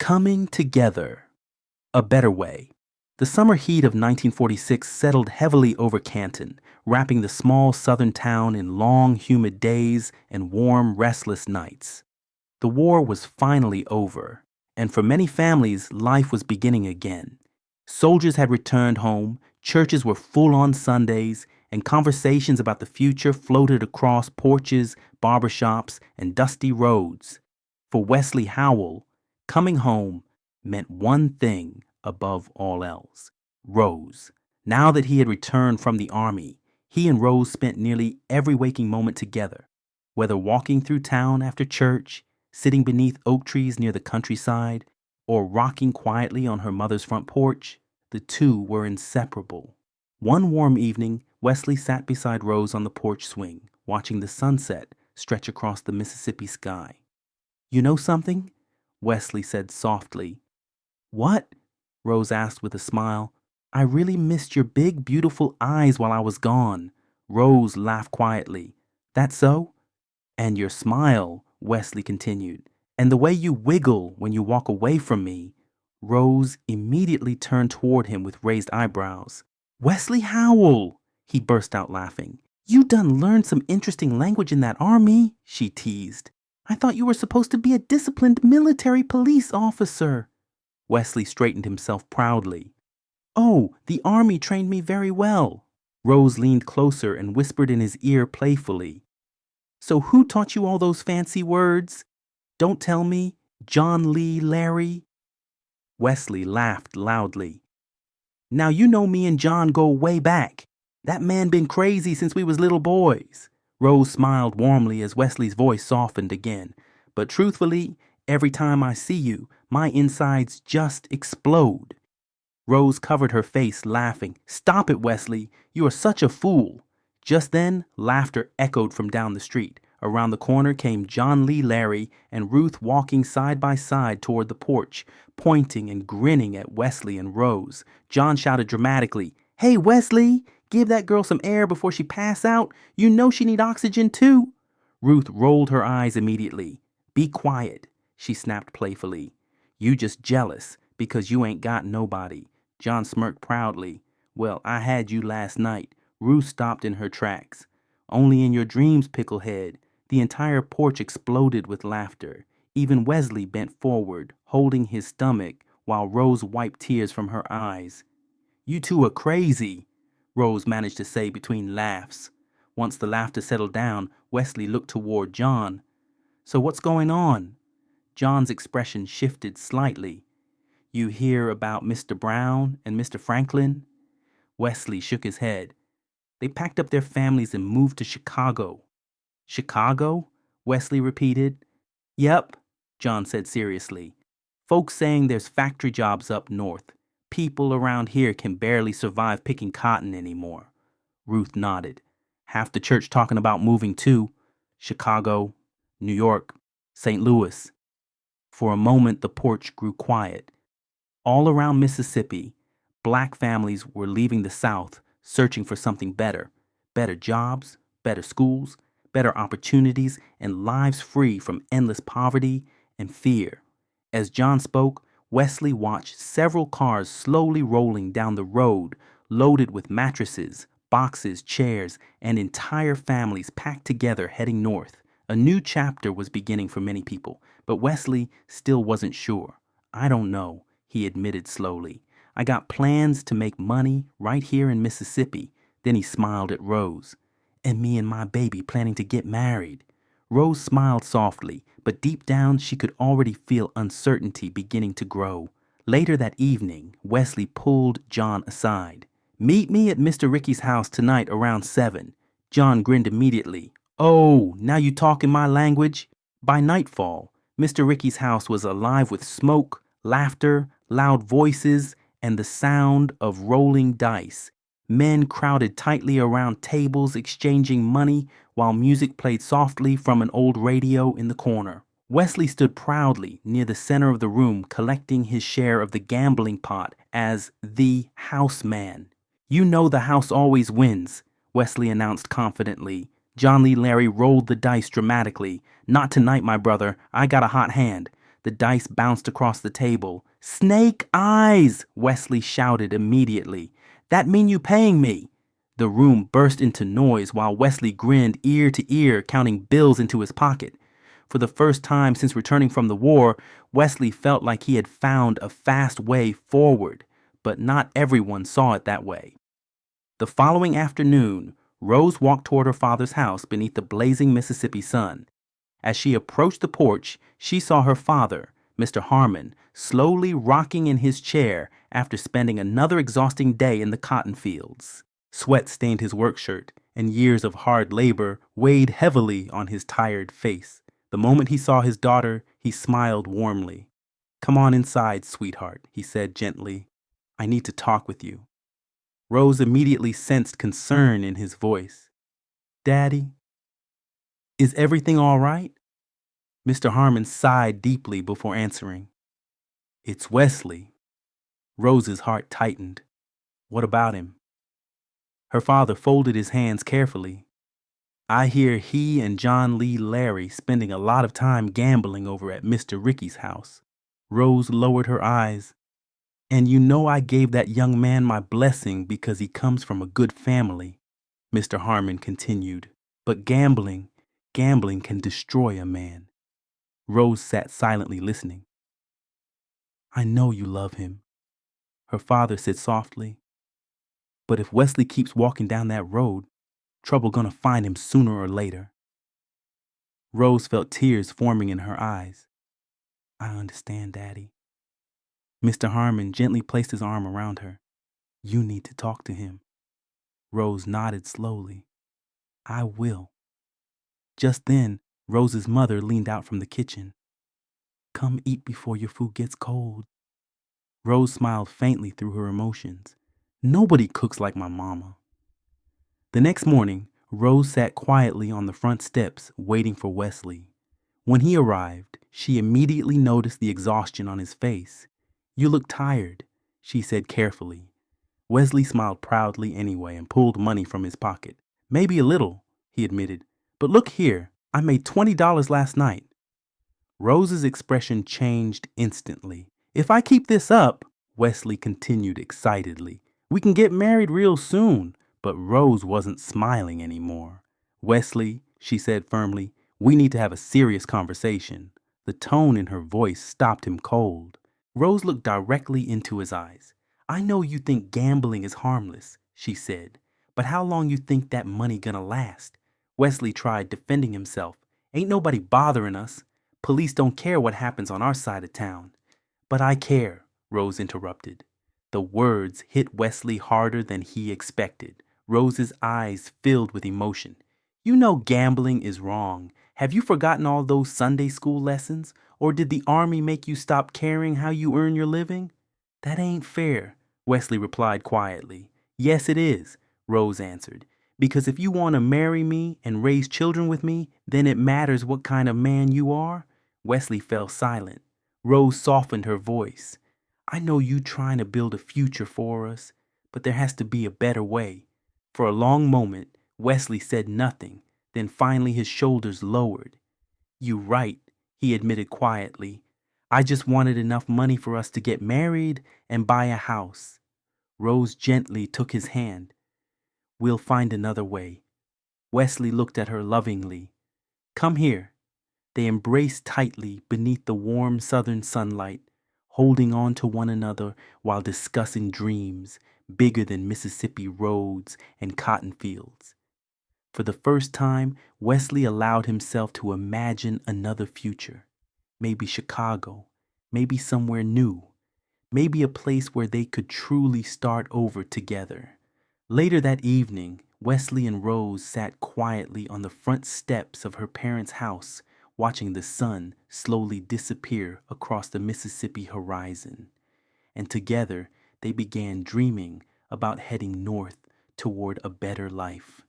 Coming together. A better way. The summer heat of 1946 settled heavily over Canton, wrapping the small southern town in long, humid days and warm, restless nights. The war was finally over, and for many families, life was beginning again. Soldiers had returned home, churches were full on Sundays, and conversations about the future floated across porches, barbershops, and dusty roads. For Wesley Howell, coming home meant one thing above all else: Rose. Now that he had returned from the army, he and Rose spent nearly every waking moment together, whether walking through town after church, sitting beneath oak trees near the countryside, or rocking quietly on her mother's front porch. The two were inseparable. One warm evening, Wesley sat beside Rose on the porch swing, watching the sunset stretch across the Mississippi sky. "You know something?" Wesley said softly. "What?" Rose asked with a smile. "I really missed your big, beautiful eyes while I was gone." Rose laughed quietly. "That so?" "And your smile," Wesley continued, "and the way you wiggle when you walk away from me." Rose immediately turned toward him with raised eyebrows. "Wesley Howell!" He burst out laughing. "You done learned some interesting language in that army," she teased. "I thought you were supposed to be a disciplined military police officer." Wesley straightened himself proudly. "Oh, the army trained me very well." Rose leaned closer and whispered in his ear playfully. "So who taught you all those fancy words? Don't tell me. John Lee Larry?" Wesley laughed loudly. "Now you know me and John go way back. That man been crazy since we was little boys." Rose smiled warmly as Wesley's voice softened again. "But truthfully, every time I see you, my insides just explode." Rose covered her face, laughing. "Stop it, Wesley. You are such a fool." Just then, laughter echoed from down the street. Around the corner came John Lee Larry and Ruth walking side by side toward the porch, pointing and grinning at Wesley and Rose. John shouted dramatically, "Hey, Wesley, give that girl some air before she pass out. You know she need oxygen too." Ruth rolled her eyes immediately. "Be quiet," she snapped playfully. "You just jealous because you ain't got nobody." John smirked proudly. "Well, I had you last night." Ruth stopped in her tracks. "Only in your dreams, picklehead." The entire porch exploded with laughter. Even Wesley bent forward, holding his stomach, while Rose wiped tears from her eyes. "You two are crazy," Rose managed to say between laughs. Once the laughter settled down, Wesley looked toward John. "So what's going on?" John's expression shifted slightly. "You hear about Mr. Brown and Mr. Franklin?" Wesley shook his head. "They packed up their families and moved to Chicago." "Chicago?" Wesley repeated. "Yep," John said seriously. "Folks saying there's factory jobs up north. People around here can barely survive picking cotton anymore." Ruth nodded. "Half the church talking about moving too. Chicago, New York, St. Louis." For a moment, the porch grew quiet. All around Mississippi, black families were leaving the South, searching for something better. Better jobs, better schools, better opportunities, and lives free from endless poverty and fear. As John spoke, Wesley watched several cars slowly rolling down the road, loaded with mattresses, boxes, chairs, and entire families packed together heading north. A new chapter was beginning for many people, but Wesley still wasn't sure. "I don't know," he admitted slowly. "I got plans to make money right here in Mississippi." Then he smiled at Rose. "And me and my baby planning to get married." Rose smiled softly, but deep down she could already feel uncertainty beginning to grow. Later that evening, Wesley pulled John aside. "Meet me at Mr. Ricky's house tonight around 7. John grinned immediately. "Oh, now you talking my language." By nightfall, Mr. Ricky's house was alive with smoke, laughter, loud voices, and the sound of rolling dice. Men crowded tightly around tables exchanging money while music played softly from an old radio in the corner. Wesley stood proudly near the center of the room, collecting his share of the gambling pot as the house man. "You know the house always wins," Wesley announced confidently. John Lee Larry rolled the dice dramatically. "Not tonight, my brother. I got a hot hand." The dice bounced across the table. "Snake eyes!" Wesley shouted immediately. "That mean you paying me?" The room burst into noise while Wesley grinned ear to ear, counting bills into his pocket. For the first time since returning from the war, Wesley felt like he had found a fast way forward, but not everyone saw it that way. The following afternoon, Rose walked toward her father's house beneath the blazing Mississippi sun. As she approached the porch, she saw her father, Mr. Harmon, slowly rocking in his chair after spending another exhausting day in the cotton fields. Sweat stained his work shirt, and years of hard labor weighed heavily on his tired face. The moment he saw his daughter, he smiled warmly. "Come on inside, sweetheart," he said gently. "I need to talk with you." Rose immediately sensed concern in his voice. "Daddy, is everything all right?" Mr. Harmon sighed deeply before answering. "It's Wesley." Rose's heart tightened. "What about him?" Her father folded his hands carefully. "I hear he and John Lee Larry spending a lot of time gambling over at Mr. Ricky's house." Rose lowered her eyes. "And you know I gave that young man my blessing because he comes from a good family," Mr. Harmon continued. "But gambling can destroy a man." Rose sat silently listening. "I know you love him," her father said softly. "But if Wesley keeps walking down that road, trouble gonna find him sooner or later." Rose felt tears forming in her eyes. "I understand, Daddy." Mr. Harmon gently placed his arm around her. "You need to talk to him." Rose nodded slowly. "I will." Just then, Rose's mother leaned out from the kitchen. "Come eat before your food gets cold." Rose smiled faintly through her emotions. "Nobody cooks like my mama." The next morning, Rose sat quietly on the front steps waiting for Wesley. When he arrived, she immediately noticed the exhaustion on his face. "You look tired," she said carefully. Wesley smiled proudly anyway and pulled money from his pocket. "Maybe a little," he admitted. "But look here, I made $20 last night." Rose's expression changed instantly. "If I keep this up," Wesley continued excitedly, "we can get married real soon." But Rose wasn't smiling anymore. "Wesley," she said firmly, "we need to have a serious conversation." The tone in her voice stopped him cold. Rose looked directly into his eyes. "I know you think gambling is harmless," she said, "but how long you think that money gonna last?" Wesley tried defending himself. "Ain't nobody bothering us. Police don't care what happens on our side of town." "But I care," Rose interrupted. The words hit Wesley harder than he expected. Rose's eyes filled with emotion. "You know gambling is wrong. Have you forgotten all those Sunday school lessons? Or did the army make you stop caring how you earn your living?" "That ain't fair," Wesley replied quietly. "Yes, it is," Rose answered. "Because if you want to marry me and raise children with me, then it matters what kind of man you are." Wesley fell silent. Rose softened her voice. "I know you trying to build a future for us, but there has to be a better way." For a long moment, Wesley said nothing, then finally his shoulders lowered. "You right," he admitted quietly. "I just wanted enough money for us to get married and buy a house." Rose gently took his hand. "We'll find another way." Wesley looked at her lovingly. "Come here." They embraced tightly beneath the warm southern sunlight, holding on to one another while discussing dreams bigger than Mississippi roads and cotton fields. For the first time, Wesley allowed himself to imagine another future. Maybe Chicago, maybe somewhere new, maybe a place where they could truly start over together. Later that evening, Wesley and Rose sat quietly on the front steps of her parents' house, watching the sun slowly disappear across the Mississippi horizon. And together, they began dreaming about heading north toward a better life.